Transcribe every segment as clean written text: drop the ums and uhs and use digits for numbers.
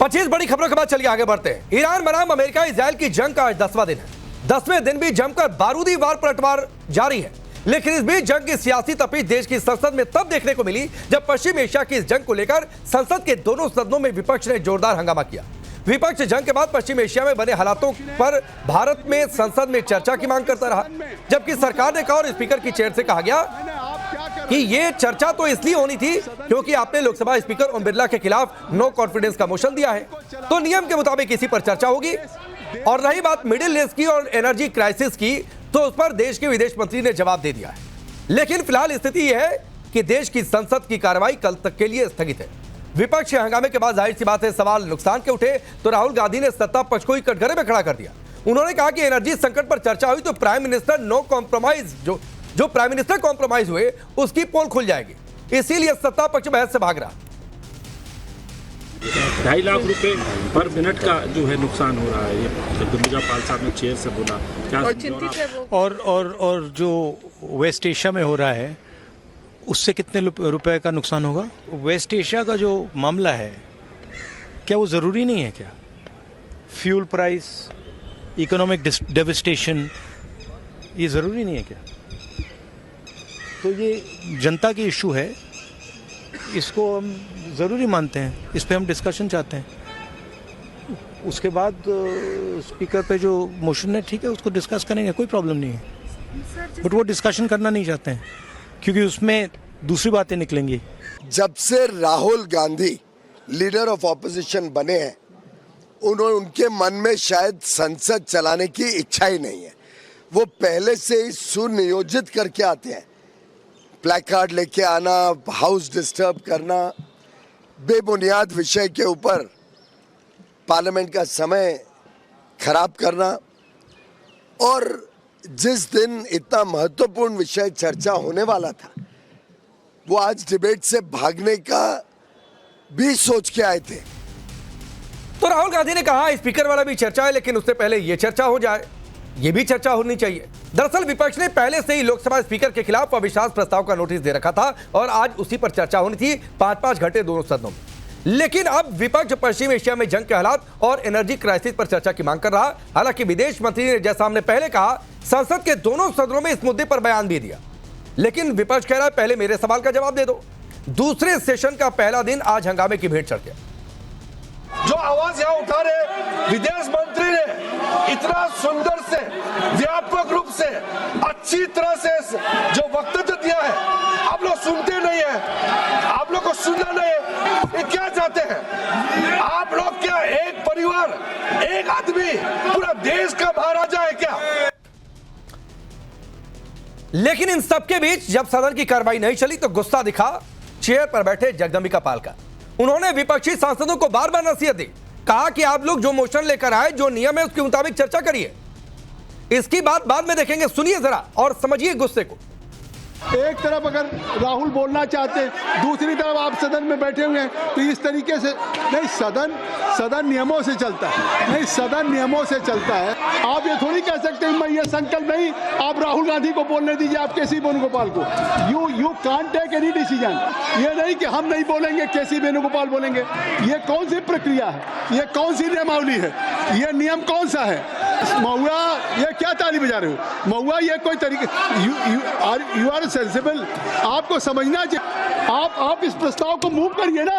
25 बड़ी खबरों के बाद चलिए आगे बढ़ते हैं। ईरान बनाम अमेरिका इजराइल की जंग का आज 10वां दिन है। 10वें दिन भी जमकर बारूदी वार पलटवार जारी है, लेकिन इस बीच जंग की सियासी तपीश देश की संसद में तब देखने को मिली जब पश्चिम एशिया की इस जंग को लेकर संसद के दोनों सदनों में विपक्ष ने जोरदार हंगामा किया। विपक्ष जंग के बाद पश्चिम एशिया में बने हालातों पर भारत में संसद में चर्चा की मांग करता रहा, जबकि सरकार ने कहा और स्पीकर की चेयर से कहा गया कि ये चर्चा तो इसलिए होनी थी क्योंकि आपने लोकसभा स्पीकर ओम बिरला के खिलाफ नो कॉन्फिडेंस का मोशन दिया है, तो नियम के मुताबिक इसी पर चर्चा होगी। और रही बात मिडिल ईस्ट की और एनर्जी क्राइसिस की, तो उस पर देश के विदेश मंत्री ने जवाब दे दिया है। लेकिन फिलहाल स्थिति यह है कि देश की संसद की कार्रवाई कल तक के लिए स्थगित है। विपक्ष के हंगामे के बाद जाहिर सी बात है सवाल नुकसान के उठे, तो राहुल गांधी ने सत्ता पक्ष को ही कटघरे में खड़ा कर दिया। उन्होंने कहा कि एनर्जी संकट पर चर्चा हुई तो प्राइम मिनिस्टर नो कॉम्प्रोमाइज जो प्राइम मिनिस्टर कॉम्प्रोमाइज हुए उसकी पोल खुल जाएगी, इसीलिए सत्ता पक्ष बहस से भाग रहा। 2.5 लाख रुपए पर मिनट का जो है नुकसान हो रहा है, ये जगदम्बिका पाल साहब ने चेयर से बोला। क्या और चिंतित है वो? और जो वेस्ट एशिया में हो रहा है उससे कितने रुपए का नुकसान होगा? वेस्ट एशिया का जो मामला है क्या वो ज़रूरी नहीं है क्या? फ्यूल प्राइस, इकोनॉमिक डेविस्टेशन, ये ज़रूरी नहीं है क्या? तो ये जनता की इशू है, इसको हम ज़रूरी मानते हैं, इस पे हम डिस्कशन चाहते हैं। उसके बाद स्पीकर पे जो मोशन है ठीक है, उसको डिस्कस करेंगे, कोई प्रॉब्लम नहीं है। बट वो डिस्कशन करना नहीं चाहते हैं क्योंकि उसमें दूसरी बातें निकलेंगी। जब से Rahul Gandhi leader of opposition बने हैं, उनके मन में शायद संसद चलाने की इच्छा ही नहीं है। वो पहले से ही सुनियोजित करके आते हैं, प्लैकार्ड लेके आना, हाउस डिस्टर्ब करना, बेबुनियाद विषय के ऊपर पार्लियामेंट का समय खराब करना, और जिस दिन इतना महत्वपूर्ण विषय चर्चा होने वाला था वो आज डिबेट से भागने का भी सोच के आए थे। तो राहुल गांधी ने कहा स्पीकर वाला भी चर्चा है, लेकिन उससे पहले यह चर्चा हो जाए, यह भी चर्चा होनी चाहिए। दरअसल विपक्ष ने पहले से ही लोकसभा स्पीकर के खिलाफ अविश्वास प्रस्ताव का नोटिस दे रखा था और आज उसी पर चर्चा होनी थी 5-5 घंटे दोनों सदनों में। लेकिन अब विपक्ष पश्चिम एशिया में जंग के हालात और एनर्जी क्राइसिस पर चर्चा की मांग कर रहा। हालांकि विदेश मंत्री ने जैसा हमने पहले कहा संसद के दोनों सदनों में इस मुद्दे पर बयान भी दिया, लेकिन विपक्ष कह रहा है पहले मेरे सवाल का जवाब दे दो। दूसरे सेशन का पहला दिन आज हंगामे की भेंट चढ़ गया। जो आवाज यहाँ उठा रहे विदेश मंत्री ने इतना सुंदर से, व्यापक रूप से, अच्छी तरह से जो वक्तव्य दिया है, आप लोग सुनते नहीं है, आप लोग को सुनना नहीं है। ये क्या चाहते हैं आप लोग? क्या एक परिवार, एक आदमी पूरा देश का महाराजा है क्या? लेकिन इन सबके बीच जब सदन की कार्रवाई नहीं चली तो गुस्सा दिखा चेयर पर बैठे जगदम्बिका पाल का। उन्होंने विपक्षी सांसदों को बार बार नसीहत दी, कहा कि आप लोग जो मोशन लेकर आए, जो नियम है उसके मुताबिक चर्चा करिए। इसकी बात बाद में देखेंगे, सुनिए जरा और समझिए गुस्से को। एक तरफ अगर राहुल बोलना चाहते हैं, दूसरी तरफ आप सदन में बैठे हुए हैं, तो इस तरीके से नहीं। सदन नियमों से चलता है, नहीं सदन नियमों से चलता है। आप ये थोड़ी कह सकते हैं मैं ये संकल्प नहीं, आप राहुल गांधी को बोलने दीजिए, आप केसी वेणुगोपाल को। You can't take any decision. ये नहीं कि हम नहीं बोलेंगे, केसी वेणुगोपाल बोलेंगे। ये कौन सी प्रक्रिया है? ये कौन सी नियमावली है? ये नियम कौन सा है? महुआ, ये क्या ताली बजा रहे हो? महुआ, ये कोई तरीके? You are sensible. आपको समझना चाहिए। आप इस प्रस्ताव को मूव करिए ना।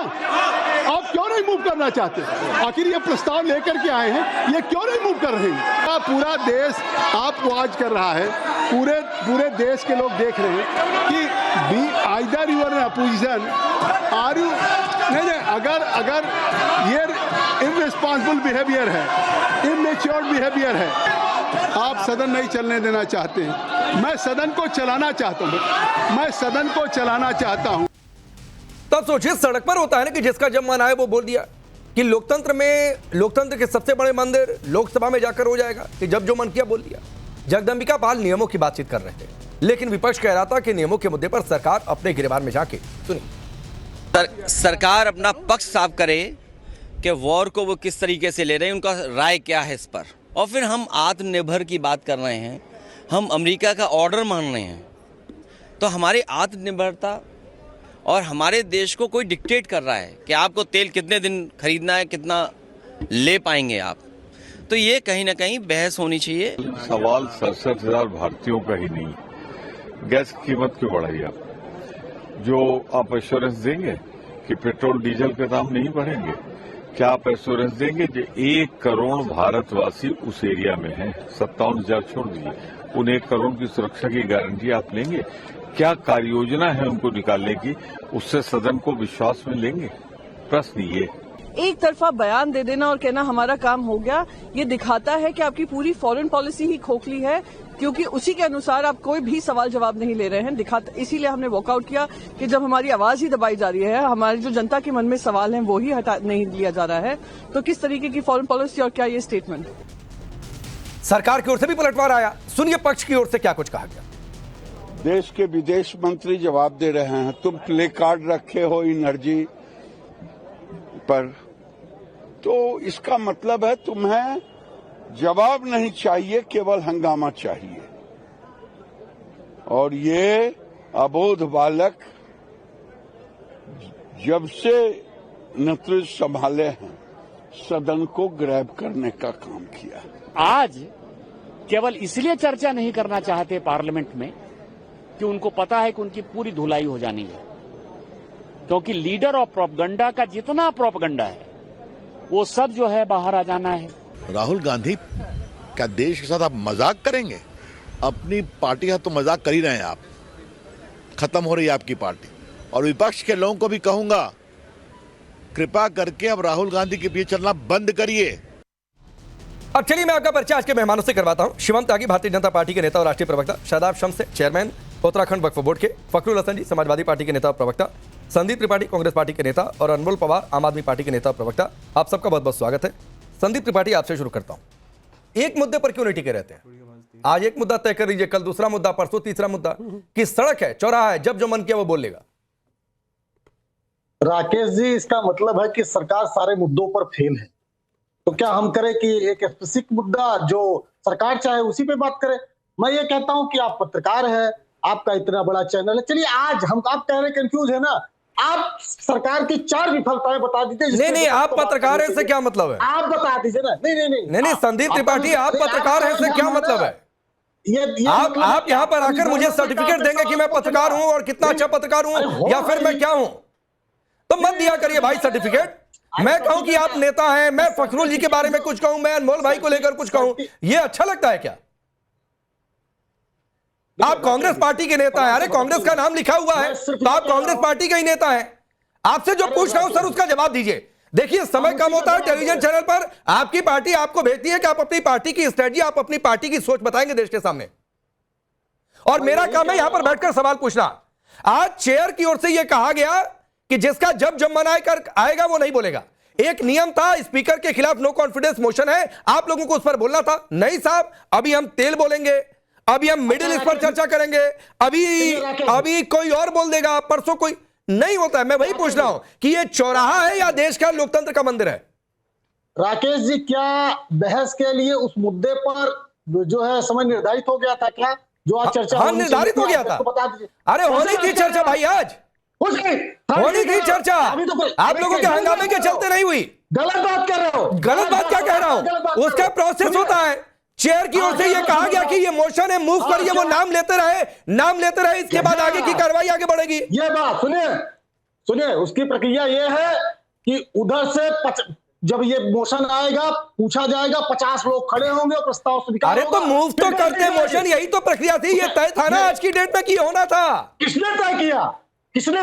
आप क्यों नहीं मूव करना चाहते? आखिर ये प्रस्ताव लेकर के आए हैं, ये क्यों नहीं मूव कर रहे हैं? पूरा देश आपको आज कर रहा है, पूरे देश के लोग देख रहे हैं कि be either you are in opposition or you नहीं। अगर ये इररिस्पांसिबल बिहेवियर है, इमेच्योर बिहेवियर है, आप सदन नहीं चलने देना चाहते हैं। मैं सदन को चलाना चाहता हूं, मैं सदन को चलाना चाहता हूं। तब सोचिए, सड़क पर होता है ना कि जिसका जब मन आए वो बोल दिया कि लोकतंत्र के सबसे बड़े मंदिर लोकसभा में जाकर हो जाएगा कि जब जो मन किया बोल दिया। जगदम्बिका पाल नियमों की बातचीत कर रहे थे, लेकिन विपक्ष कह रहा था कि नियमों के मुद्दे पर सरकार अपने गिरबान में जाके सुनिए। सरकार अपना पक्ष साफ करे कि वॉर को वो किस तरीके से ले रहे हैं, उनका राय क्या है इस पर। और फिर हम आत्मनिर्भर की बात कर रहे हैं, हम अमेरिका का ऑर्डर मान रहे हैं, तो हमारी आत्मनिर्भरता और हमारे देश को कोई डिक्टेट कर रहा है कि आपको तेल कितने दिन खरीदना है, कितना ले पाएंगे आप। तो ये कहीं ना कहीं बहस होनी चाहिए। सवाल 67,000 भारतीयों का ही नहीं, गैस की कीमत क्यों बढ़ाई आप? जो आप एश्योरेंस देंगे कि पेट्रोल डीजल के दाम नहीं बढ़ेंगे? क्या आप एश्योरेंस देंगे कि 1 करोड़ भारतवासी उस एरिया में हैं? 57,000 छोड़ दीजिए, उन 1 करोड़ की सुरक्षा की गारंटी आप लेंगे? क्या कार्य योजना है उनको निकालने की? उससे सदन को विश्वास में लेंगे? प्रश्न ये। एक तरफा बयान दे देना और कहना हमारा काम हो गया, ये दिखाता है कि आपकी पूरी फॉरेन पॉलिसी ही खोखली है, क्योंकि उसी के अनुसार आप कोई भी सवाल जवाब नहीं ले रहे हैं। इसीलिए हमने वॉकआउट किया कि जब हमारी आवाज ही दबाई जा रही है, हमारी जो जनता के मन में सवाल हैं वो ही नहीं लिया जा रहा है, तो किस तरीके की फॉरेन पॉलिसी और क्या ये स्टेटमेंट। सरकार की ओर से भी पलटवार आया, सुनिए पक्ष की ओर से क्या कुछ कहा गया। देश के विदेश मंत्री जवाब दे रहे हैं, तुम प्ले कार्ड रखे हो एनर्जी पर, तो इसका मतलब है तुम्हें जवाब नहीं चाहिए, केवल हंगामा चाहिए। और ये अबोध बालक जब से नेतृत्व संभाले हैं, सदन को ग्रैब करने का काम किया। आज केवल इसलिए चर्चा नहीं करना चाहते पार्लियामेंट में कि उनको पता है कि उनकी पूरी धुलाई हो जानी है, क्योंकि लीडर ऑफ प्रोपगंडा का जितना प्रोपगंडा है वो सब जो है बाहर आ जाना है। राहुल गांधी, क्या देश के साथ आप मजाक करेंगे? अपनी पार्टी का तो मजाक कर ही रहे हैं आप। खत्म हो रही है आपकी पार्टी। और विपक्ष के लोगों को भी कहूंगा, कृपा करके अब राहुल गांधी के पीछे चलना बंद करिए। अब चलिए मैं आपका परिचय आज के मेहमानों से करवाता हूं। शिवम त्यागी भारतीय जनता पार्टी के नेता और राष्ट्रीय प्रवक्ता, शादाब शम्स चेयरमैन उत्तराखंड वक्फ बोर्ड के, फखरुल हसन जी समाजवादी पार्टी के नेता और प्रवक्ता, संदीप त्रिपाठी कांग्रेस पार्टी के नेता और अनमोल पवार आम आदमी पार्टी के नेता और प्रवक्ता। आप सबका बहुत बहुत स्वागत है। संदीप त्रिपाठी, आपसे शुरू करता हूं। एक मुद्दे पर क्यों नहीं टिके रहते हैं? आज एक मुद्दा तय कर लीजिए, कल दूसरा मुद्दा, परसों तीसरा मुद्दा। कि सड़क है, चौराहा है, जब जो मन किया वो बोल लेगा। राकेश जी, इसका मतलब है कि सरकार सारे मुद्दों पर फेल है। तो क्या हम करें कि एक स्पेसिफिक मुद्दा जो सरकार चाहे उसी पे बात करें? मैं ये कहता हूं कि आप पत्रकार हैं, आपका इतना बड़ा चैनल है। चलिए आज हम, आप कह रहे कंफ्यूज है ना, आप सरकार की 4 विफलताएं बता दीजिए। नहीं, आप पत्रकार हैं से क्या मतलब है? आप बता दीजिए ना। नहीं, संदीप त्रिपाठी, आप पत्रकार हैं से क्या मतलब है? आप यहाँ पर आकर मुझे सर्टिफिकेट देंगे कि मैं पत्रकार हूं और कितना अच्छा पत्रकार हूं, या फिर मैं क्या हूं? तो मत दिया करिए भाई सर्टिफिकेट। मैं कहूं कि आप नेता हैं, मैं फखरुल जी के बारे में कुछ कहूं, मैं अनमोल भाई को लेकर कुछ कहूं, यह अच्छा लगता है क्या? आप कांग्रेस पार्टी के नेता हैं। अरे कांग्रेस का नाम लिखा हुआ है तो आप कांग्रेस पार्टी के ही नेता हैं। आपसे जो पूछ रहा हूं सर, उसका जवाब दीजिए। देखिए समय कम होता है, टेलीविजन चैनल पर आपकी पार्टी आपको भेजती है कि आप अपनी पार्टी की स्ट्रेटजी, आप अपनी पार्टी की सोच बताएंगे देश के सामने, और मेरा काम है यहां पर बैठकर सवाल पूछना। आज चेयर की ओर से यह कहा गया कि जिसका जब मन आएगा वो नहीं बोलेगा। एक नियम था, स्पीकर के खिलाफ नो कॉन्फिडेंस मोशन है, आप लोगों को उस पर बोलना था। नहीं साहब, अभी हम तेल बोलेंगे, अभी हम मिडिल ईस्ट पर चर्चा करेंगे, अभी कोई और बोल देगा, परसों कोई नहीं होता है। मैं वही पूछ रहा हूं कि ये चौराहा है या देश का लोकतंत्र का मंदिर है? राकेश जी, क्या बहस के लिए उस मुद्दे पर जो है समय निर्धारित हो गया था क्या, जो आज चर्चा? हाँ, निर्धारित हो गया था। बता दीजिए। अरे होनी थी चर्चा भाई, आज होनी थी चर्चा। आप लोगों के हंगामे के चलते नहीं हुई। गलत बात कर रहे हो। गलत बात क्या कह रहा हूं? उसका प्रोसेस होता है। चेयर की ओर से यह कहा गया कि ये मोशन है, मूव करिए, वो नाम लेते रहे, इसके बाद आगे की कार्रवाई आगे बढ़ेगी। ये बात सुनिए, उसकी प्रक्रिया ये है कि उधर से जब ये मोशन आएगा, पूछा जाएगा, 50 लोग खड़े होंगे और प्रस्ताव स्वीकार होगा। अरे तो मूव तो करते मोशन, यही तो प्रक्रिया थी। ये तय था ना आज की डेट में कि होना था। किसने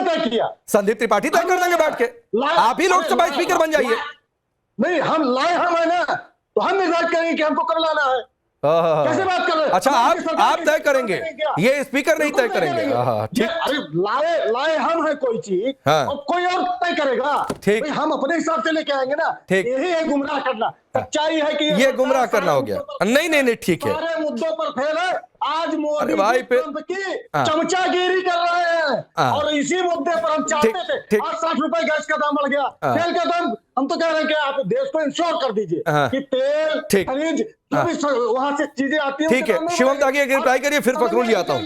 तय किया? संदीप त्रिपाठी तय कर देंगे बैठ के। आप ही लोकसभा स्पीकर बन जाइए। नहीं, हम है ना, तो हम निर्धारित करेंगे कि हमको कब लाना है। कैसे बात कर रहे हैं? अच्छा, आप तय करेंगे, ये स्पीकर नहीं तय करेंगे। ठीक, अरे लाए हम है कोई चीज, और कोई और तय करेगा। ठीक, हम अपने हिसाब से लेके आएंगे ना। यही है गुमराह करना। सच्चाई है कि ये गुमराह करना हो गया। नहीं नहीं नहीं, ठीक है, सारे मुद्दों पर फेल है। आज मोदी अरे भाई ट्रंप की चमचागिरी कर रहे हैं और इसी मुद्दे पर हम चाहते थे। आज 60 रुपए गैस का दाम बढ़ गया, तेल का दाम, हम तो कह रहे हैं कि आप देश को इंश्योर कर दीजिए कि तेल, खनिज, जो भी वहां से चीजें आती हैं, ठीक है। शिवम त्यागी एक रिप्लाई करिए, फिर फखरुल जी आता हूं।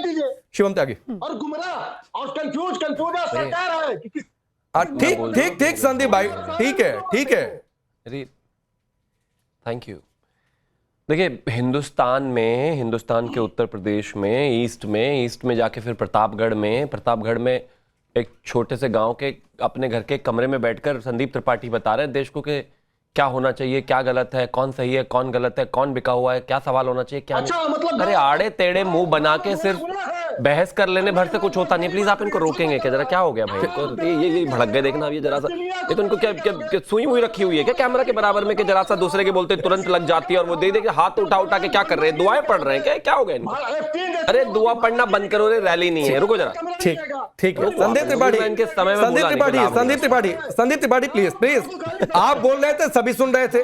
शिवम त्यागी। और गुमराह और कंफ्यूज सरकार है कि ठीक ठीक ठीक संदीप भाई, ठीक है ठीक है। Thank you. देखिए, हिंदुस्तान के उत्तर प्रदेश में ईस्ट में जाके फिर प्रतापगढ़ में एक छोटे से गांव के अपने घर के कमरे में बैठकर संदीप त्रिपाठी बता रहे हैं देश को कि क्या होना चाहिए, क्या गलत है, कौन सही है, कौन गलत है, कौन बिका हुआ है, क्या सवाल होना चाहिए, क्या नहीं। मतलब अरे आड़े टेढ़े मुंह बना के सिर्फ बहस कर लेने भर से कुछ होता नहीं। प्लीज आप इनको रोकेंगे क्या? जरा क्या हो गया भाई इनको? ये भड़क गए, देखना ये जरा सा, ये तो इनको क्या सुई हुई रखी हुई है क्या कैमरा के बराबर में कि जरा सा दूसरे के बोलते तुरंत लग जाती है और वो दे के हाथ उठा के क्या कर रहे हैं, दुआएं पढ़ रहे हैं क्या हो गया इनको? अरे दुआ पढ़ना बंद करो रे, रैली नहीं है, रुको जरा। ठीक ठीक है संदीप त्रिपाठी, इनके समय में संदीप त्रिपाठी प्लीज आप बोल रहे थे, सभी सुन रहे थे।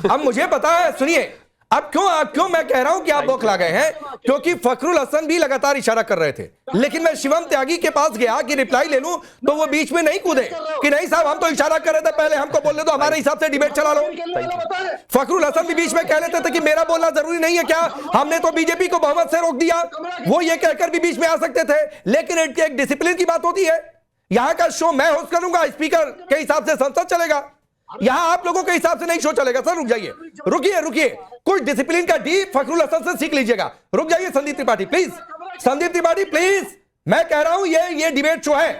अब मुझे पता है, सुनिए, अब क्यों मैं कह रहा हूं कि आप बौखला गए हैं, क्योंकि फखरुल हसन भी लगातार इशारा कर रहे थे, लेकिन मैं शिवम त्यागी के पास गया कि रिप्लाई ले लूं तो वो बीच में नहीं कूदे कि नहीं साहब हम तो इशारा कर रहे थे, पहले हमको बोलने दो, हमारे हिसाब से डिबेट चला लो। फखरुल हसन भी बीच में कह लेते थे कि मेरा बोलना जरूरी नहीं है क्या, हमने तो बीजेपी को बहुमत से रोक दिया, वो ये कहकर भी बीच में आ सकते थे। लेकिन एक डिसिप्लिन की बात होती है, यहां का शो मैं होस्ट करूंगा, स्पीकर के हिसाब से संसद चलेगा, यहां आप लोगों के हिसाब से नहीं शो चलेगा। सर रुक जाइए, रुकिए, कुछ डिसिप्लिन का डी फखरुल हसन से सीख लीजिएगा। रुक जाइए संदीप त्रिपाठी प्लीज, मैं कह रहा हूं ये डिबेट शो है,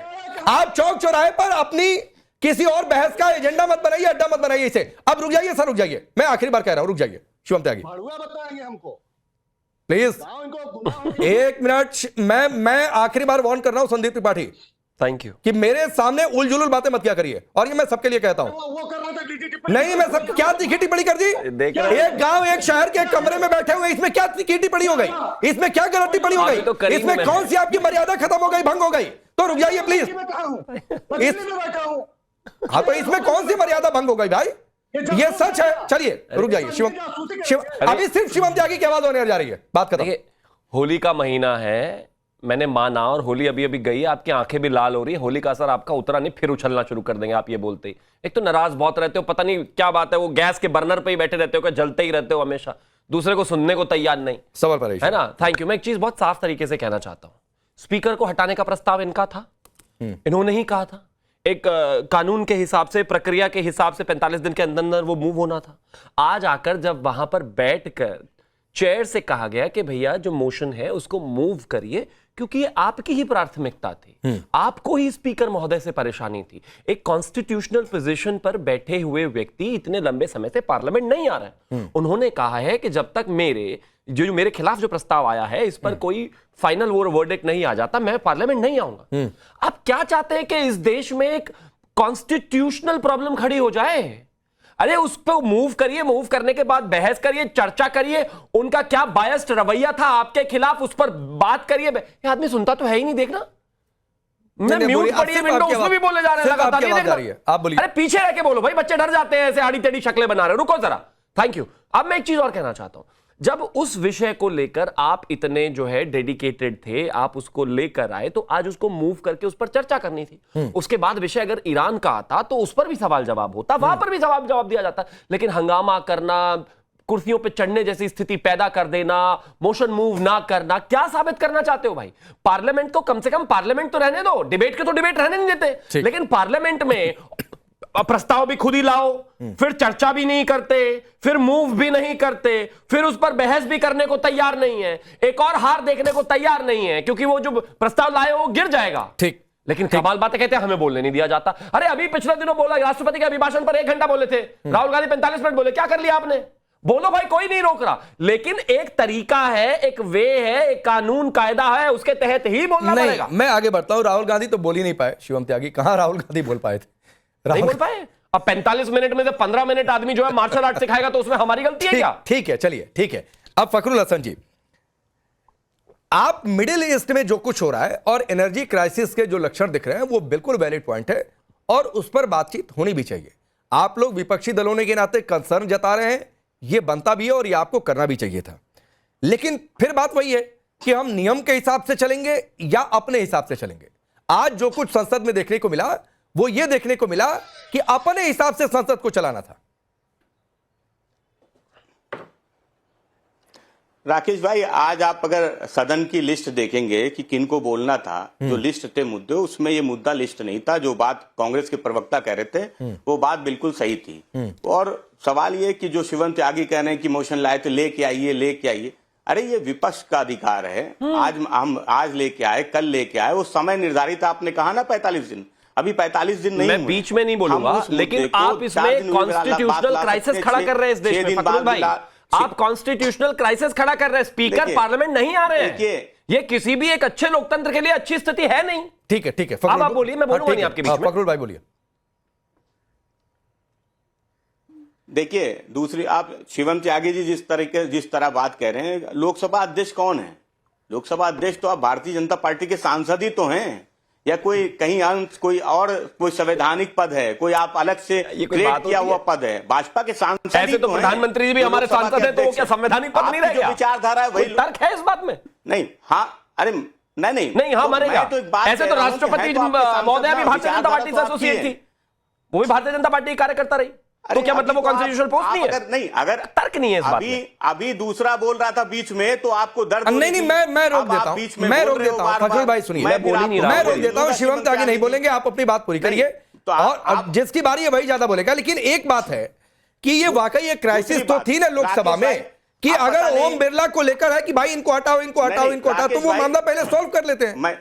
आप चौक चौराहे पर अपनी किसी और बहस का एजेंडा मत बनाइए, अड्डा मत बनाइए इसे। अब रुक जाइए सर, रुक जाइए, मैं आखिरी बार कह रहा हूं, रुक जाइए शिवम त्यागी प्लीज, एक मिनट, मैं आखिरी बार वार्न कर रहा हूं संदीप त्रिपाठी, थैंक यू, कि मेरे सामने उलझुल बातें मत क्या करिए, और ये मैं सबके लिए कहता हूं। नहीं, मैं सब क्या तीखी टिप्पणी कर दी? एक गांव एक शहर के कमरे में बैठे हुए, इसमें क्या तीखी टिप्पणी हो गई? इसमें क्या गलत टिप्पणी हो गई? इसमें कौन सी आपकी मर्यादा खत्म हो गई, भंग हो गई? तो रुक जाइए प्लीज। हाँ, तो इसमें कौन सी मर्यादा भंग हो गई भाई? ये सच है। चलिए रुक जाइए, अभी सिर्फ शिवम त्यागी की आवाज होने जा रही है, बात करें। होली का महीना है, मैंने माना, और होली अभी गई है, आपकी आंखें भी लाल हो रही है, होली का असर आपका उतरा नहीं, फिर उछलना शुरू कर देंगे आप ये बोलते ही। एक तो नाराज बहुत रहते हो, पता नहीं क्या बात है, वो गैस के बर्नर पे ही बैठे रहते हो, जलते ही रहते हो हमेशा, दूसरे को सुनने को तैयार नहीं, सवाल पर है ना। Thank you. मैं एक चीज बहुत साफ तरीके से कहना चाहता हूं, स्पीकर को हटाने का प्रस्ताव इनका था, इन्होंने ही कहा था, एक कानून के हिसाब से, प्रक्रिया के हिसाब से 45 दिन के अंदर वो मूव होना था। आज आकर जब वहां पर बैठकर चेयर से कहा गया कि भैया जो मोशन है उसको मूव करिए, क्योंकि ये आपकी ही प्राथमिकता थी, आपको ही स्पीकर महोदय से परेशानी थी। एक कॉन्स्टिट्यूशनल पोजीशन पर बैठे हुए व्यक्ति इतने लंबे समय से पार्लियामेंट नहीं आ रहे हैं, उन्होंने कहा है कि जब तक जो मेरे खिलाफ जो प्रस्ताव आया है इस पर कोई फाइनल वर्डिक्ट नहीं आ जाता, मैं पार्लियामेंट नहीं आऊंगा। आप क्या चाहते हैं कि इस देश में एक कॉन्स्टिट्यूशनल प्रॉब्लम खड़ी हो जाए? अरे उस पर मूव करिए, मूव करने के बाद बहस करिए, चर्चा करिए, उनका क्या बायस्ड रवैया था आपके खिलाफ उस पर बात करिए। ये आदमी सुनता तो है ही नहीं, देखना मैं म्यूट पड़ी है विंडो, उसमें भी बोले जा रहे हैं लगातार, नहीं देखना। आप बोलिए। अरे पीछे रह के बोलो भाई, बच्चे डर जाते हैं ऐसे आड़ी टेढ़ी शक्लें बना रहे, रुको जरा। Thank you. अब मैं एक चीज और कहना चाहता हूं, जब उस विषय को लेकर आप इतने जो है डेडिकेटेड थे, आप उसको लेकर आए, तो आज उसको मूव करके उस पर चर्चा करनी थी। उसके बाद विषय अगर ईरान का आता तो उस पर भी सवाल जवाब होता, वहां पर भी सवाल जवाब दिया जाता। लेकिन हंगामा करना, कुर्सियों पे चढ़ने जैसी स्थिति पैदा कर देना, मोशन मूव ना करना, क्या साबित करना चाहते हो भाई? पार्लियामेंट तो कम से कम पार्लियामेंट तो रहने दो, डिबेट के तो डिबेट रहने नहीं देते, लेकिन पार्लियामेंट में प्रस्ताव भी खुद ही लाओ, फिर चर्चा भी नहीं करते, फिर मूव भी नहीं करते, फिर उस पर बहस भी करने को तैयार नहीं है, एक और हार देखने को तैयार नहीं है, क्योंकि वो जो प्रस्ताव लाए वो गिर जाएगा। ठीक, लेकिन कमाल बातें कहते हैं हमें बोलने नहीं दिया जाता। अरे अभी पिछले दिनों बोला, राष्ट्रपति के अभिभाषण पर 1 घंटा बोले थे, राहुल गांधी 45 मिनट बोले, क्या कर लिया आपने? बोलो भाई, कोई नहीं रोक रहा, लेकिन एक तरीका है, एक वे है, एक कानून कायदा है, उसके तहत ही बोलना पड़ेगा। मैं आगे बढ़ता हूं, राहुल गांधी तो बोल ही नहीं पाए, शिवम त्यागी, कहां राहुल गांधी बोल पाए थे? नहीं बोल पाए। अब 45 मिनट में से 15 मिनट आदमी जो है मार्शल आर्ट सिखाएगा तो उसमें हमारी गलती है क्या? ठीक है, चलिए ठीक है। अब फखरुल हसन जी, आप मिडिल ईस्ट में जो कुछ हो रहा है और एनर्जी क्राइसिस के जो लक्षण दिख रहे हैं वो बिल्कुल वैलिड पॉइंट है और उस पर बातचीत होनी भी चाहिए। आप लोग विपक्षी दलों ने के नाते कंसर्न जता रहे हैं, यह बनता भी है और यह आपको करना भी चाहिए था। लेकिन फिर बात वही है कि हम नियम के हिसाब से चलेंगे या अपने हिसाब से चलेंगे। आज जो कुछ संसद में देखने को मिला वो ये देखने को मिला कि अपने हिसाब से संसद को चलाना था। राकेश भाई, आज आप अगर सदन की लिस्ट देखेंगे कि किनको बोलना था, जो लिस्ट थे मुद्दे, उसमें ये मुद्दा लिस्ट नहीं था। जो बात कांग्रेस के प्रवक्ता कह रहे थे वो बात बिल्कुल सही थी। और सवाल ये कि जो शिवम त्यागी कह रहे हैं कि मोशन लाए थे, लेके आइए, अरे ये विपक्ष का अधिकार है। आज लेके आए, कल लेके आए, वो समय निर्धारित आपने कहा ना 45 दिन, अभी 45 दिन नहीं। मैं बीच में नहीं बोलूंगा, लेकिन आप इसमें कॉन्स्टिट्यूशनल क्राइसिस खड़ा कर रहे हैं इस देश में फकरुल भाई। आप कॉन्स्टिट्यूशनल क्राइसिस खड़ा कर रहे हैं, स्पीकर पार्लियामेंट नहीं आ रहे हैं। ये किसी भी एक अच्छे लोकतंत्र के लिए अच्छी स्थिति है नहीं। ठीक है अब आप बोलिए, मैं बोलूंगा नहीं आपके बीच में। फकरुल भाई बोलिए। देखिए, दूसरी, आप शिवम त्यागी जी जिस तरह बात कह रहे हैं, लोकसभा अध्यक्ष कौन है? लोकसभा अध्यक्ष तो आप भारतीय जनता पार्टी के सांसद ही तो हैं, या कोई कहीं अंश कोई संवैधानिक पद है, कोई आप अलग से क्रिएट किया हुआ पद है? भाजपा के सांसद ऐसे तो प्रधानमंत्री जी भी हमारे सांसद हैं, तो वो क्या संवैधानिक पद नहीं रहेगा? विचारधारा है वही तर्क है इस बात में? नहीं, हाँ, अरे नहीं हाँ मानेगा। ऐसे तो राष्ट्रपति महोदया भी भारतीय जनता पार्टी से एसोसिएट थी, वो भी भारतीय जनता पार्टी की कार्यकर्ता रही, तो क्या मतलब वो कॉन्स्टिट्यूशनल पोस्ट नहीं है? अगर तर्क नहीं है इस बात में। अभी दूसरा बोल रहा था बीच में, तो आपको दर्द नहीं, मैं रोक देता हूं। फकरुल भाई सुनिए, मैं रोक देता हूं। शिवम त्यागी नहीं बोलेंगे, आप अपनी बात पूरी करिए, और जिसकी बारी है वही ज्यादा बोलेगा। लेकिन एक बात है कि ये वाकई एक क्राइसिस तो थी ना लोकसभा में, कि अगर ओम बिरला को लेकर है कि भाई इनको हटाओ, तो वो मामला पहले सॉल्व कर लेते हैं।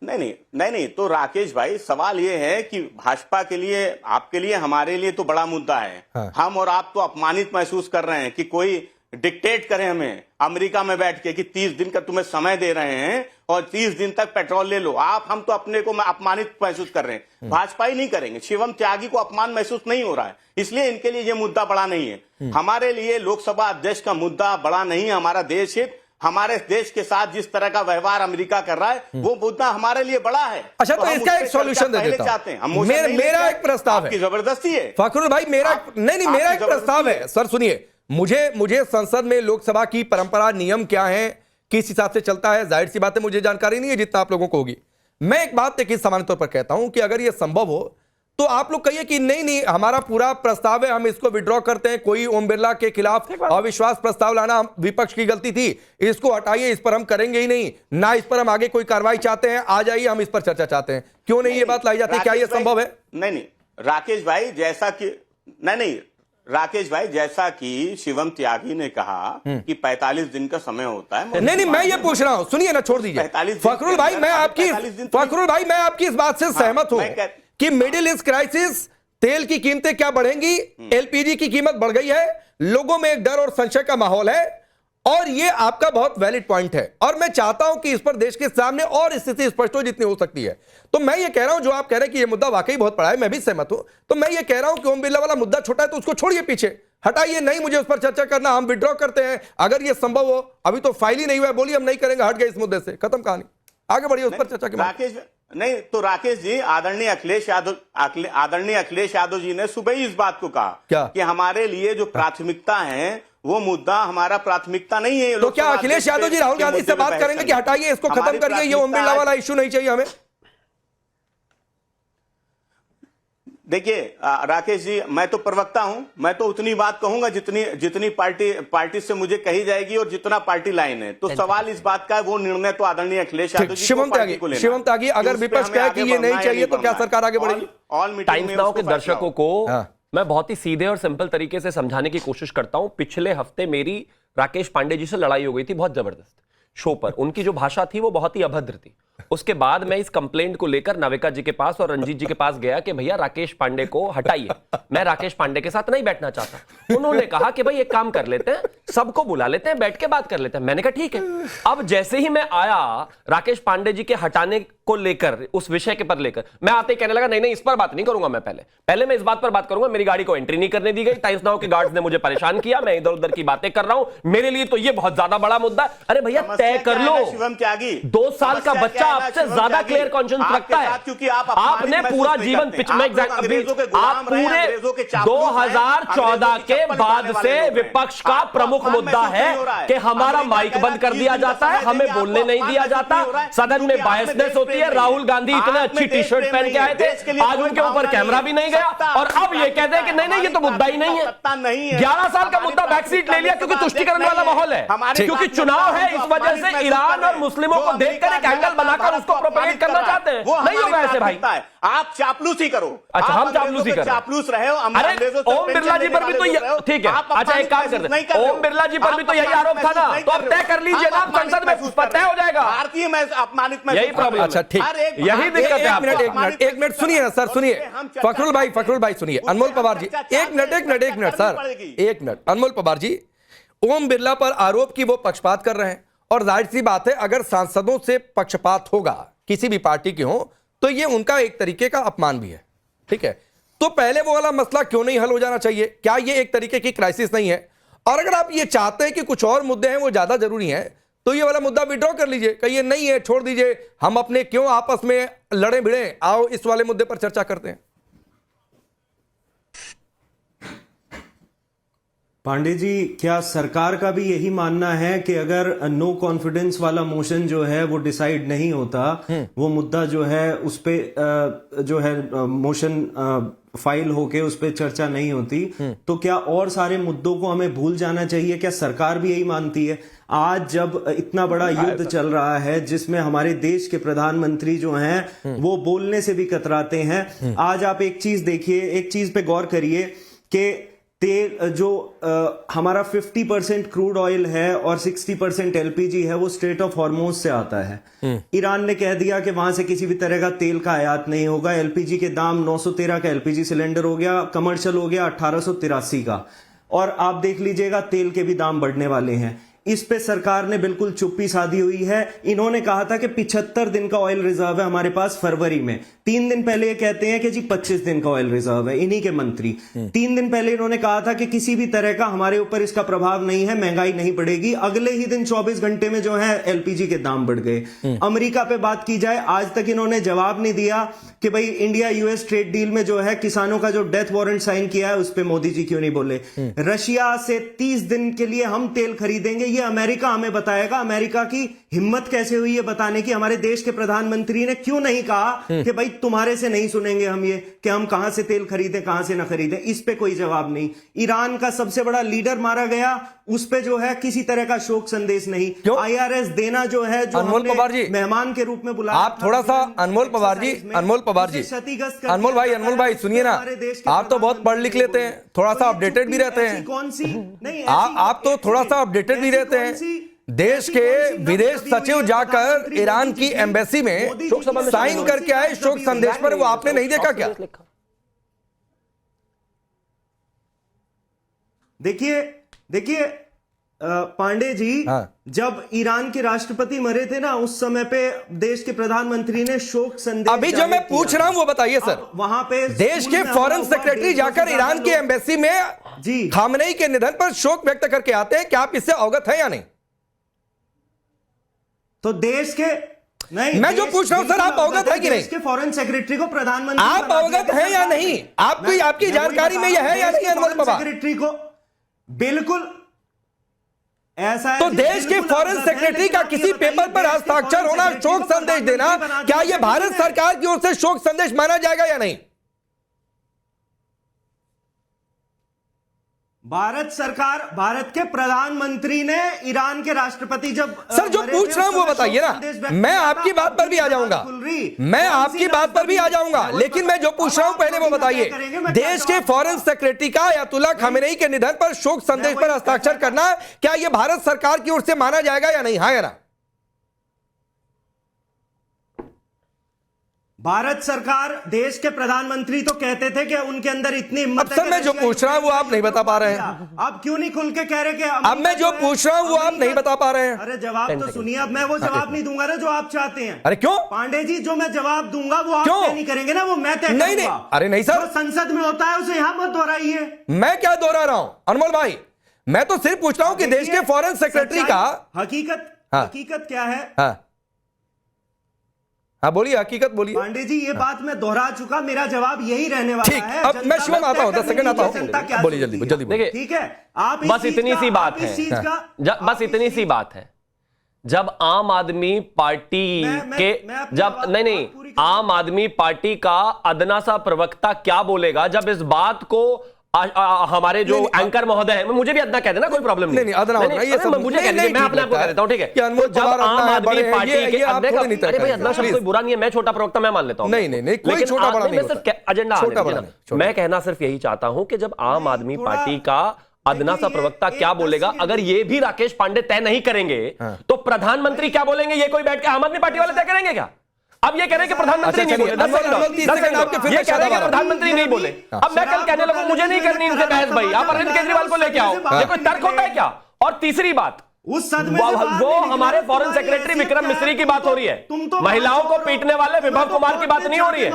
नहीं, तो राकेश भाई, सवाल ये है कि भाजपा के लिए, आपके लिए, हमारे लिए तो बड़ा मुद्दा है। हाँ। हम और आप तो अपमानित महसूस कर रहे हैं कि कोई डिक्टेट करे हमें अमेरिका में बैठ के कि 30 दिन का तुम्हें समय दे रहे हैं और 30 दिन तक पेट्रोल ले लो। हम तो अपने को अपमानित महसूस कर रहे हैं, भाजपा ही नहीं करेंगे। शिवम त्यागी को अपमान महसूस नहीं हो रहा है, इसलिए इनके लिए ये मुद्दा बड़ा नहीं है। हमारे लिए लोकसभा अध्यक्ष का मुद्दा बड़ा नहीं है। हमारा देश हित, हमारे देश के साथ जिस तरह का व्यवहार अमेरिका कर रहा है, वो मुद्दा हमारे लिए बड़ा है। अच्छा, तो इसका एक सॉल्यूशन दे देता हूं। मेरा एक प्रस्ताव है, जबरदस्ती है फकरुल भाई, मेरा एक प्रस्ताव है। सर सुनिए, मुझे संसद में लोकसभा की परंपरा, नियम क्या है, किस हिसाब से चलता है, जाहिर सी बात है मुझे जानकारी नहीं है जितना आप लोगों को होगी। मैं एक बात लेकिन सामान्य तौर पर कहता हूं कि अगर यह संभव हो तो आप लोग कहिए कि नहीं, हमारा पूरा प्रस्ताव है, हम इसको विड्रॉ करते हैं। कोई ओम बिरला के खिलाफ अविश्वास प्रस्ताव लाना विपक्ष की गलती थी, इसको हटाइए, इस पर हम करेंगे ही नहीं, ना इस पर हम आगे कोई कार्रवाई चाहते हैं, आ जाइए, हम इस पर चर्चा चाहते हैं। क्यों नहीं ये बात लाई जाती है? क्या ये संभव है? नहीं, राकेश भाई, जैसा कि शिवम त्यागी ने कहा कि 45 दिन का समय होता है। नहीं, मैं ये पूछ रहा हूं, सुनिए ना, छोड़ दीजिए फकरुल भाई, मैं आपकी इस बात से सहमत हूं कि मिडिल ईस्ट क्राइसिस, तेल की कीमतें क्या बढ़ेंगी, एलपीजी की कीमत बढ़ गई है, लोगों में एक डर और संशय का माहौल है, और ये आपका बहुत वैलिड पॉइंट है, और मैं चाहता हूं कि इस पर देश के सामने और स्थिति स्पष्ट हो जितनी हो सकती है। तो मैं ये कह रहा हूं, जो आप कह रहे हैं कि ये मुद्दा वाकई बहुत बड़ा है, मैं भी सहमत हूं। तो मैं ये कह रहा हूं कि ओम बिरला वाला मुद्दा छोटा है तो उसको छोड़िए, पीछे हटाइए, नहीं मुझे उस पर चर्चा करना, हम विड्रॉ करते हैं। अगर ये संभव हो, अभी तो फाइल ही नहीं हुआ है, बोलिए हम नहीं करेंगे, हट गए इस मुद्दे से, खत्म कहानी, आगे बढ़िए उस पर चर्चा की। नहीं, तो राकेश जी, आदरणीय अखिलेश यादव जी ने सुबह ही इस बात को कहा कि हमारे लिए जो प्राथमिकता है वो मुद्दा हमारा प्राथमिकता नहीं है। तो क्या अखिलेश यादव जी राहुल गांधी से बात करेंगे कि हटाइए इसको, खत्म करिए, ये ओम बिरला वाला इश्यू नहीं चाहिए हमें? देखिए राकेश जी, मैं तो प्रवक्ता हूं, मैं तो उतनी बात कहूंगा जितनी पार्टी से मुझे कही जाएगी और जितना पार्टी लाइन है। तो सवाल इस बात का है, वो निर्णय तो आदरणीय अखिलेश यादव जी शिवम त्यागी, अगर विपक्ष कहे कि ये नहीं चाहिए तो क्या सरकार आगे बढ़ेगी? टाइम्स नाउ के दर्शकों को मैं बहुत ही सीधे और सिंपल तरीके से समझाने की कोशिश करता हूं। पिछले हफ्ते मेरी राकेश पांडे जी से लड़ाई हो गई थी, बहुत जबरदस्त, शो पर। उनकी जो भाषा थी वो बहुत ही अभद्र थी। उसके बाद मैं इस कंप्लेंट को लेकर नाविका जी के पास और रंजीत जी के पास गया कि भैया राकेश पांडे को हटाइए, मैं राकेश पांडे के साथ नहीं बैठना चाहता। उन्होंने कहा कि भाई एक काम कर लेते हैं, सबको बुला लेते हैं, बैठ के बात कर लेते हैं। मैंने कहा ठीक है। अब जैसे ही मैं आया राकेश पांडे जी के हटाने को लेकर, उस विषय के पर लेकर, मैं आते ही कहने लगा नहीं इस पर बात नहीं करूंगा, मैं पहले मैं इस बात पर बात करूंगा, मेरी गाड़ी को एंट्री नहीं करने दी गई, टाइम्स नाउ के गार्ड्स ने मुझे परेशान किया, मैं इधर उधर की बातें कर रहा हूं, मेरे लिए तो ये बहुत ज्यादा बड़ा मुद्दा। अरे भैया तय कर लो, 2 साल का बच्चा आपसे ज्यादा क्लियर कॉन्शियस रखता है। क्योंकि आपने पूरा जीवन पिछ में आप पूरे 2014 के बाद से विपक्ष का प्रमुख मुद्दा है कि हमारा माइक बंद कर दिया जाता है, हमें बोलने नहीं दिया जाता, सदन में बायसनेस होती है। राहुल गांधी इतने अच्छी टी शर्ट पहन के आए थे, आज उनके ऊपर कैमरा भी नहीं गया, और अब ये कहते हैं कि नहीं नहीं ये तो मुद्दा ही नहीं है। 11 साल का मुद्दा बैकसीट ले लिया क्योंकि तुष्टिकरण वाला माहौल है, क्योंकि चुनाव है, इस वजह से ईरान और मुस्लिमों को देखकर एक एंगल बनाकर उसको प्रोपेगेट करना चाहते हैं। नहीं होगा ऐसे भाई, आप चापलूसी करो। अच्छा, हम चापलूसी करें, चापलूस रहे हो। अरे ओम बिरला जी पर भी तो ठीक है, अच्छा एक काम करते हैं, ओम बिरला जी पर भी तो यही आरोप था ना, तो अब तय कर लीजिए ना, संसद में तय हो जाएगा। भारतीय में अपमानित में यही प्रॉब्लम। अच्छा ठीक, यही दिक्कत है। एक मिनट सुनिए ना सर, सुनिए फखरुल भाई सुनिए। अनमोल पवार जी एक मिनट सर, एक मिनट। अनमोल पवार जी, ओम बिरला पर आरोप की वो पक्षपात कर रहे हैं, और जाहिर सी बात है अगर सांसदों से पक्षपात होगा, किसी भी पार्टी के हो, तो ये उनका एक तरीके का अपमान भी है, ठीक है। तो पहले वो वाला मसला क्यों नहीं हल हो जाना चाहिए? क्या ये एक तरीके की क्राइसिस नहीं है? और अगर आप ये चाहते हैं कि कुछ और मुद्दे हैं वो ज्यादा जरूरी हैं, तो ये वाला मुद्दा विड्रॉ कर लीजिए, कहिए नहीं है, छोड़ दीजिए, हम अपने क्यों आपस में लड़े भिड़े, आओ इस वाले मुद्दे पर चर्चा करते हैं। पांडे जी, क्या सरकार का भी यही मानना है कि अगर नो कॉन्फिडेंस वाला मोशन जो है वो डिसाइड नहीं होता, वो मुद्दा जो है उस पे जो है मोशन फाइल होके उस पे चर्चा नहीं होती, तो क्या और सारे मुद्दों को हमें भूल जाना चाहिए? क्या सरकार भी यही मानती है? आज जब इतना बड़ा युद्ध चल रहा है जिसमें हमारे देश के प्रधानमंत्री जो हैं वो बोलने से भी कतराते हैं, आज आप एक चीज देखिए, एक चीज पे गौर करिए कि तेल जो हमारा 50% क्रूड ऑयल है और 60% एलपीजी है वो स्ट्रेट ऑफ हॉर्मोज से आता है। ईरान ने कह दिया कि वहां से किसी भी तरह का तेल का आयात नहीं होगा। एलपीजी के दाम 913 का एलपीजी सिलेंडर हो गया, कमर्शियल हो गया 1883 का, और आप देख लीजिएगा तेल के भी दाम बढ़ने वाले हैं। इस पे सरकार ने बिल्कुल चुप्पी साधी हुई है। इन्होंने कहा था कि 75 दिन का ऑयल रिजर्व है हमारे पास फरवरी में, 3 दिन पहले ये कहते हैं कि जी 25 दिन का ऑयल रिजर्व है, इन्हीं के मंत्री। 3 दिन पहले इन्होंने कहा था कि किसी भी तरह का हमारे ऊपर इसका प्रभाव नहीं है, महंगाई नहीं बढ़ेगी। अगले ही दिन 24 घंटे में जो है एलपीजी के दाम बढ़ गए। अमेरिका पे बात की जाए, आज तक इन्होंने जवाब नहीं दिया कि भाई इंडिया यूएस ट्रेड डील में जो है किसानों का जो डेथ वारंट साइन किया है उस पर मोदी जी क्यों नहीं बोले। रशिया से 30 दिन के लिए हम तेल खरीदेंगे, ये अमेरिका हमें बताएगा। अमेरिका की हिम्मत कैसे हुई है बताने की? हमारे देश के प्रधानमंत्री ने क्यों नहीं कहा कि भाई तुम्हारे से नहीं सुनेंगे हम ये कि हम कहां से तेल खरीदें कहां से ना खरीदें? इस पे कोई जवाब नहीं। ईरान का सबसे बड़ा लीडर मारा गया, उस पे जो है किसी तरह का शोक संदेश नहीं। आईआरएस देना जो है, जो अनमोल पवार जी मेहमान के रूप में बुलाया, आप थोड़ा सा अनमोल पवार जी अनमोल भाई सुनिए ना, आप तो बहुत पढ़ लिख लेते हैं, थोड़ा सा अपडेटेड भी रहते हैं। कौन सी नहीं, आप तो थोड़ा सा अपडेटेड भी रहते हैं। देश के विदेश सचिव जाकर ईरान की एम्बेसी में साइन करके आए शोक संदेश पर, वो आपने नहीं देखा क्या? देखिए पांडे जी, जब ईरान के राष्ट्रपति मरे थे ना, उस समय पे देश के प्रधानमंत्री ने शोक संदेश अभी जो मैं पूछ रहा हूं वो बताइए सर। वहां पे देश के फॉरेन सेक्रेटरी जाकर ईरान की एम्बेसी में जी खामनेई के निधन पर शोक व्यक्त करके आते हैं, क्या आप इससे अवगत हैं या नहीं? तो देश के नहीं, मैं जो पूछ रहा हूं सर, आप अवगत है कि नहीं? देश के फॉरेन सेक्रेटरी को प्रधानमंत्री आप अवगत हैं या नहीं? आपकी जानकारी में यह है या नहीं अनमोल पवार? सेक्रेटरी को बिल्कुल ऐसा है। तो देश के फॉरेन सेक्रेटरी का किसी पेपर पर हस्ताक्षर होना, शोक संदेश देना, क्या यह भारत सरकार की ओर से शोक संदेश माना जाएगा या नहीं? भारत सरकार, भारत के प्रधानमंत्री ने ईरान के राष्ट्रपति जब सर जो पूछ रहा हूं वो बताइए ना। मैं आपकी बात पर भी आ जाऊंगा, मैं आपकी बात पर भी आ जाऊंगा, लेकिन मैं जो पूछ रहा हूं पहले वो बताइए। देश के फॉरेन सेक्रेटरी का अयातुल्ला खामेनेई के निधन पर शोक संदेश पर हस्ताक्षर करना, क्या यह भारत सरकार की ओर से माना जाएगा या नहीं? हाँ या ना? भारत सरकार, देश के प्रधानमंत्री तो कहते थे कि उनके अंदर इतनी हिम्मत है। सर मैं जो पूछ रहा हूं वो आप नहीं बता पा रहे हैं। आप क्यों नहीं खुल के कह रहे कि अब मैं जो पूछ रहा हूं वो आप नहीं बता पा रहे हैं। अरे जवाब तो सुनिए, अब मैं वो जवाब नहीं दूंगा ना जो आप चाहते हैं। अरे क्यों पांडे जी, जो मैं जवाब दूंगा वो आप तय नहीं करेंगे ना, वो मैं तय करूंगा। नहीं, अरे नहीं सर, संसद में होता है उसे यहां मत दोहराइए। मैं क्या दोहरा रहा हूं अनमोल भाई? मैं तो सिर्फ पूछ रहा हूं कि देश के फॉरेन सेक्रेटरी का हकीकत क्या है? हाँ बोलिए, हकीकत बोलिए। पांडे जी ये बात मैं दोहरा चुका, मेरा जवाब यही रहने वाला ठीक, है। अब मैं शिवम आता हूँ, 10 सेकंड आता हूँ, बोलिए जल्दी जल्दी बोलिए। ठीक है, आप बस इतनी सी बात है, बस इतनी सी बात है। जब आम आदमी पार्टी के जब नहीं आम आदमी पार्टी का अदना सा प्रवक्ता क्या बोलेगा जब इस बात को हमारे जो एंकर महोदय है, मुझे भी अदना कह देना, कोई प्रॉब्लम नहीं। अदना होगा ये सब मुझे कह दीजिए, मैं अपने आप को कह देता हूँ, ठीक है। जब आम आदमी पार्टी के अरे भाई अदना शब्द कोई बुरा नहीं है, मैं छोटा प्रवक्ता मैं मान लेता हूँ। नहीं कोई छोटा बड़ा नहीं होता, एजेंडा मैं कहना सिर्फ यही चाहता हूं कि जब आम आदमी पार्टी का अदना सा प्रवक्ता क्या बोलेगा, अगर ये भी राकेश पांडे तय नहीं करेंगे तो प्रधानमंत्री क्या बोलेंगे ये कोई बैठ के आम आदमी पार्टी वाले तय करेंगे क्या? अब ये कह रहे हैं कि प्रधानमंत्री नहीं बोले, 10 सेकंड ये कह रहे हैं कि प्रधानमंत्री नहीं बोले। अब मैं कल कहने लगूं मुझे नहीं करनी इनसे बहस, भाई आप अरविंद केजरीवाल को लेके आओ, ये कोई तर्क होता है क्या? और तीसरी बात, वो हमारे फॉरेन सेक्रेटरी विक्रम मिस्री की बात हो रही है, महिलाओं को पीटने वाले विभव कुमार की बात नहीं हो रही है।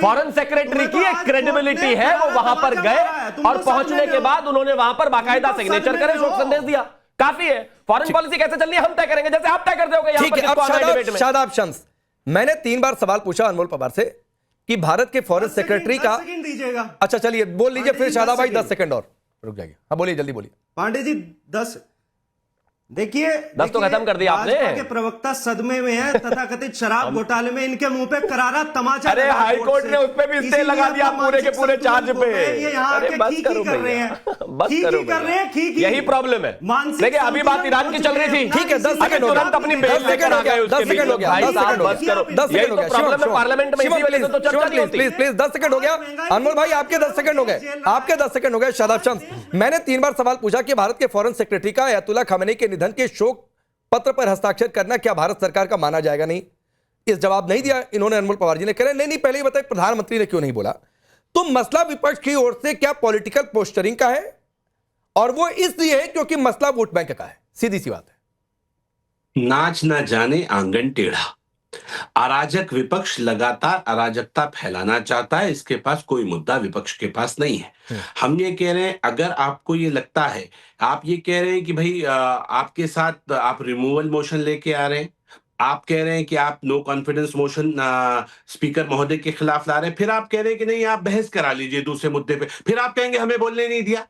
फॉरेन सेक्रेटरी की एक क्रेडिबिलिटी है, वो वहां पर गए और पहुंचने के बाद उन्होंने वहां पर बाकायदा सिग्नेचर करे, शोक संदेश दिया, काफी है। फॉरेन पॉलिसी कैसे चलनी है हम तय करेंगे, जैसे आप तय कर दोगे। शादाब शम्स, मैंने 3 बार सवाल पूछा अनमोल पवार से कि भारत के फॉरेन सेक्रेटरी का, अच्छा चलिए बोल लीजिए, फिर शादाब भाई 10 सेकंड और रुक जाइए। हाँ बोलिए जल्दी बोलिए। पांडे जी 10 देखिए 10 तो खत्म कर दिया आपने। भाजपा के प्रवक्ता सदमे में है, तथाकथित शराब घोटाले में इनके मुंह पे करारा तमाचा। अरे हाई कोर्ट ने उस पे भी स्टे लगा दिया पूरे के पूरे चार्ज पे। ये यहाँ अरे बस करो कर रहे हैं, बस करो कर रहे हैं, यही प्रॉब्लम है। देखिए अभी बात ईरान की चल रही थी, ठीक है 10 सेकंड तुरंत अपनी बेल लेकर आ गए, 10 सेकंड हो गया, 10 सेकंड बस करो, 10 सेकंड हो गया। प्रॉब्लम है पार्लियामेंट में, इसी वजह से तो चर्चा नहीं होती। प्लीज 10 सेकंड हो गया। अनमोल भाई आपके 10 सेकंड हो गए, आपके 10 सेकंड हो गए। शादाब शम्स, मैंने 3 बार सवाल पूछा कि भारत के फॉरेन सेक्रेटरी का अयतुल्ला खामेनी के निधन के शोक पत्र पर हस्ताक्षर करना क्या भारत सरकार का माना जाएगा? नहीं, इस जवाब नहीं दिया इन्होंने। अनमोल पवार जी ने कह रहे नहीं पहले ही बताया प्रधानमंत्री ने क्यों नहीं बोला। तो मसला विपक्ष की ओर से क्या पॉलिटिकल पोस्टरिंग का है, और वो इसलिए है क्योंकि मसला वोट बैंक का है, सीधी सी बात है। नाच ना जाने आंगन टेढ़ा, अराजक विपक्ष लगातार अराजकता फैलाना चाहता है, इसके पास कोई मुद्दा विपक्ष के पास नहीं है। हम ये कह रहे हैं, अगर आपको ये लगता है, आप ये कह रहे हैं कि भाई आपके साथ आप रिमूवल मोशन लेके आ रहे हैं, आप कह रहे हैं कि आप नो कॉन्फिडेंस मोशन स्पीकर महोदय के खिलाफ ला रहे हैं, फिर आप कह रहे हैं कि नहीं आप बहस करा लीजिए दूसरे मुद्दे पे, फिर आप कहेंगे हमें बोलने नहीं दिया।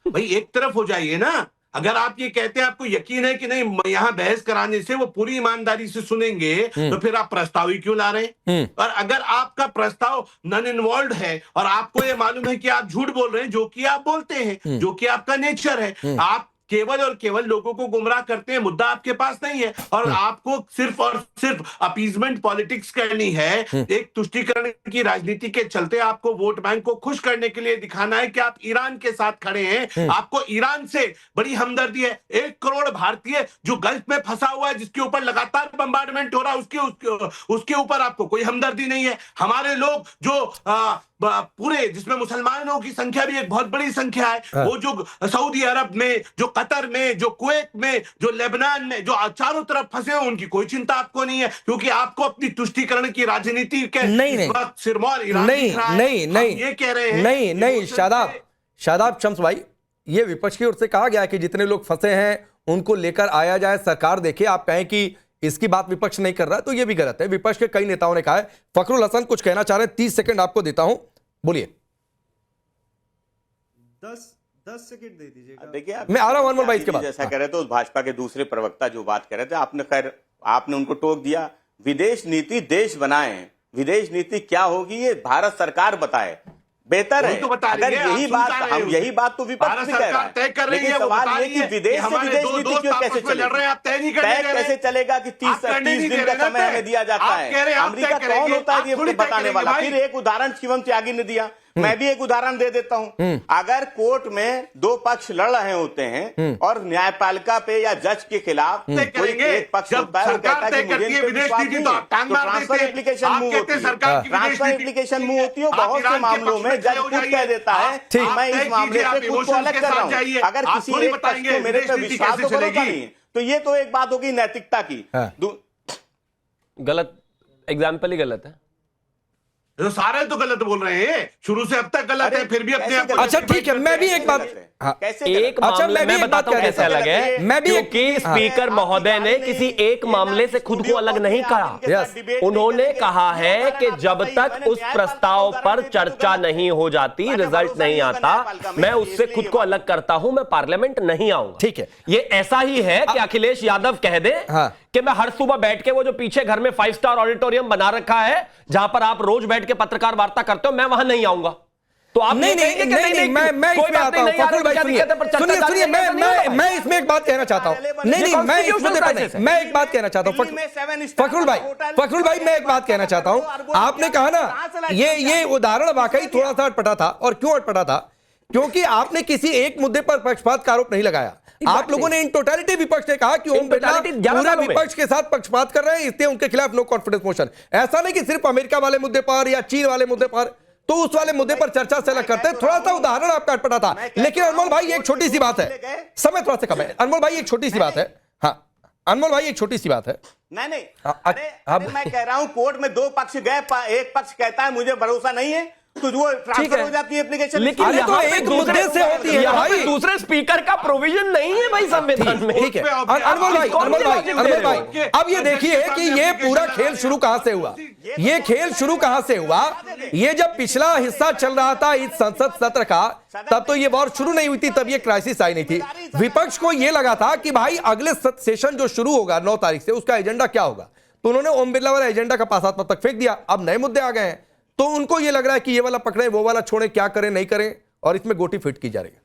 भाई एक तरफ हो जाइए ना। अगर आप ये कहते हैं आपको यकीन है कि नहीं यहाँ बहस कराने से वो पूरी ईमानदारी से सुनेंगे, तो फिर आप प्रस्ताव ही क्यों ला रहे हैं? और अगर आपका प्रस्ताव नॉन इन्वॉल्व है और आपको ये मालूम है कि आप झूठ बोल रहे हैं, जो कि आप बोलते हैं, जो कि आपका नेचर है, आप केवल और केवल लोगों को गुमराह करते हैं, मुद्दा आपके पास नहीं है, और आपको सिर्फ और सिर्फ अपीजमेंट पॉलिटिक्स करनी है, एक तुष्टीकरण की राजनीति के चलते आपको वोट बैंक को खुश करने के लिए दिखाना है कि आप ईरान के साथ खड़े हैं, आपको ईरान से बड़ी हमदर्दी है। 1 करोड़ भारतीय जो गल्फ में फंसा हुआ है, जिसके ऊपर लगातार बम्बार्डमेंट हो रहा है, उसके ऊपर आपको कोई हमदर्दी नहीं है। हमारे लोग जो पूरे, जिसमें मुसलमानों की संख्या भी एक बहुत बड़ी संख्या है, वो जो सऊदी अरब में, जो कतर में, जो कुवैत में, जो लेबनान में, जो चारों तरफ फंसे हो, उनकी कोई चिंता आपको नहीं है, क्योंकि आपको अपनी तुष्टीकरण की राजनीति के सिरमौर ईरान नहीं ये कह रहे हैं। नहीं शादाब शम्स भाई, ये विपक्ष की ओर से कहा गया है कि जितने लोग फंसे हैं उनको लेकर आया जाए, सरकार देखे। आप कहें कि इसकी बात विपक्ष नहीं कर रहा है तो ये भी गलत है। विपक्ष के कई नेताओं ने कहा है। फखरुल हसन कुछ कहना चाह रहे हैं, 30 सेकंड आपको देता हूं, बोलिए। 10 सेकंड दे दीजिएगा। देखिए मैं आ रहा हूं अनमोल भाई, इसके बाद जैसा कह रहे थे, भाजपा के दूसरे प्रवक्ता जो बात कर रहे थे, आपने खैर आपने उनको टोक दिया। विदेश नीति देश बनाए, विदेश नीति क्या होगी ये भारत सरकार बताए, बेहतर है। तो अगर यही बात हम यही बात तो विपक्ष भी कह रहा है, लेकिन सवाल ये कि विदेश से विदेश नीति क्यों कैसे चलेगी, तय कैसे चलेगा कि 30 दिन का समय हमें दिया जाता है। अमेरिका कौन होता है ये बताने वाला। फिर एक उदाहरण शिवम त्यागी ने दिया, मैं भी एक उदाहरण दे देता हूं। अगर कोर्ट में 2 पक्ष लड़ रहे होते हैं और न्यायपालिका पे या जज के खिलाफ कोई एक पक्ष होता है, वो कहता है कि मुझे ट्रांसफर एप्लीकेशन मूव होती है, ट्रांसफर एप्लीकेशन मूव होती है। बहुत से मामलों में जज खुद कह देता है मैं इस मामले से खुद को अलग कर रहा हूं। अगर किसी एक पक्ष को मेरे पे विश्वास तो भरोसा नहीं है, तो ये तो एक बात होगी नैतिकता की। गलत एग्जाम्पल ही गलत है, तो सारे तो गलत बोल रहे हैं, शुरू से अब तक गलत है, फिर भी अपने आप। अच्छा ठीक है, मैं भी एक बात, कैसे एक मामले मैं बताता हूं कैसे अलग है, क्योंकि स्पीकर महोदय ने किसी एक मामले से खुद को अलग नहीं कहा। उन्होंने कहा है कि जब तक उस प्रस्ताव पर चर्चा नहीं हो जाती, रिजल्ट नहीं आता, मैं उससे खुद को अलग करता हूं, मैं पार्लियामेंट नहीं आऊंगा। ठीक है, ये ऐसा ही है कि अखिलेश यादव कह दे कि मैं हर सुबह बैठ के वो जो पीछे घर में 5 स्टार ऑडिटोरियम बना रखा है जहां पर आप रोज बैठ के पत्रकार वार्ता करते हो, मैं वहां नहीं आऊंगा। तो आप नहीं मैं इसमें आता हूं। फखरुल भाई सुनिए, मैं इसमें एक बात कहना चाहता हूं। नहीं मैं इस मुद्दे पर नहीं, मैं एक बात कहना चाहता हूं। फखरुल भाई मैं एक बात कहना चाहता हूं। आपने कहा ना ये उदाहरण वाकई थोड़ा सा अटपटा था। और क्यों अटपटा था? क्योंकि आपने किसी एक मुद्दे पर पक्षपात का आरोप नहीं लगाया। आप लोगों ने इन टोटलिटी विपक्ष ने कहा कि ओम बिरला पूरे विपक्ष के साथ पक्षपात कर रहे हैं, इसलिए उनके खिलाफ नो कॉन्फिडेंस मोशन। ऐसा नहीं कि सिर्फ अमेरिका वाले मुद्दे पर या चीन वाले मुद्दे पर, तो उस वाले मुद्दे पर चर्चा से अलग करते। थोड़ा सा उदाहरण आपका अटपटा था। लेकिन अनमोल भाई एक छोटी सी बात है, समय थोड़ा सा कम है। अनमोल भाई एक छोटी सी बात है। हाँ अनमोल भाई एक छोटी सी बात है। नहीं अरे मैं कह रहा हूं कोर्ट में 2 पक्ष गए, एक पक्ष कहता है मुझे भरोसा नहीं है, तो वो ट्रांसफर हो जाती है एप्लीकेशन। लेकिन तो एक मुद्दे से होती है भाई, दूसरे स्पीकर का प्रोविजन नहीं है भाई संविधान में। ठीक है अनमोल भाई अब ये देखिए कि ये पूरा खेल शुरू कहां से हुआ। ये खेल शुरू कहां से हुआ? ये जब पिछला हिस्सा चल रहा था इस संसद सत्र का, तब तो ये वॉर शुरू नहीं हुई थी, तब ये क्राइसिस आई नहीं थी। विपक्ष को ये लगा था कि भाई अगले सेशन जो शुरू होगा 9 तारीख से, उसका एजेंडा क्या होगा। तो उन्होंने ओम बिरला वाला एजेंडा का पास तब तक फेंक दिया। अब नए मुद्दे आ गए हैं, तो उनको ये लग रहा है कि ये वाला पकड़े, वो वाला छोड़े, क्या करें नहीं करें, और इसमें गोटी फिट की जा रही है।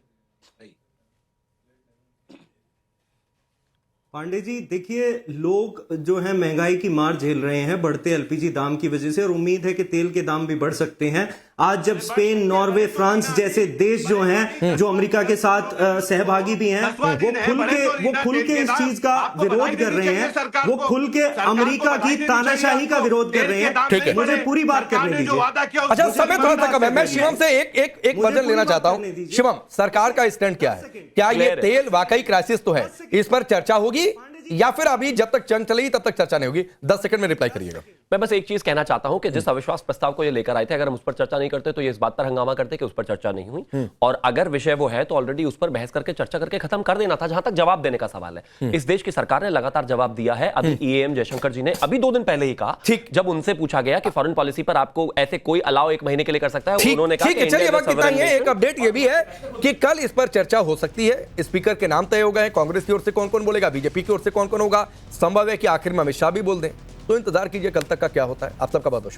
पांडे जी देखिए, लोग जो है महंगाई की मार झेल रहे हैं बढ़ते एलपीजी दाम की वजह से, और उम्मीद है कि तेल के दाम भी बढ़ सकते हैं। आज जब स्पेन, नॉर्वे, फ्रांस जैसे देश जो हैं, जो अमेरिका के साथ सहभागी भी हैं, वो खुल के इस चीज का विरोध कर रहे हैं। वो खुल के अमेरिका की तानाशाही का विरोध कर रहे हैं। ठीक है, मुझे पूरी बात करने दीजिए। अच्छा समय थोड़ा सा कम है, मैं शिवम से एक वजन लेना चाहता हूं। शिवम, सरकार का स्टैंड क्या है? क्या ये तेल वाकई क्राइसिस तो है, इस पर चर्चा होगी, या फिर अभी जब तक जंग चलेगी तब तक चर्चा नहीं होगी? 10 सेकंड में रिप्लाई करिएगा। मैं बस एक चीज कहना चाहता हूं कि जिस अविश्वास प्रस्ताव को ये लेकर आए थे, अगर हम उस पर चर्चा नहीं करते तो ये इस बात पर हंगामा करते कि उस पर चर्चा नहीं हुई, और अगर विषय वो है तो ऑलरेडी उस पर बहस करके चर्चा करके खत्म कर देना था। जहां तक जवाब देने का सवाल है, इस देश की सरकार ने लगातार जवाब दिया है। अभी ईएएम जयशंकर जी ने अभी 2 दिन पहले ही कहा, जब उनसे पूछा गया कि फॉरेन पॉलिसी पर आपको ऐसे कोई अलाव 1 महीने के लिए कर सकता है, उन्होंने कहा चलिए वक्त इतना ही है। एक अपडेट ये भी है कि कल इस पर चर्चा हो सकती है। स्पीकर के नाम तय हो गए, कांग्रेस की ओर से कौन कौन बोलेगा, बीजेपी की ओर से कौन कौन होगा, संभव है कि आखिर में अमित शाह भी बोल दें। तो इंतजार कीजिए कल तक का क्या होता है। आप सबका बहुत बहुत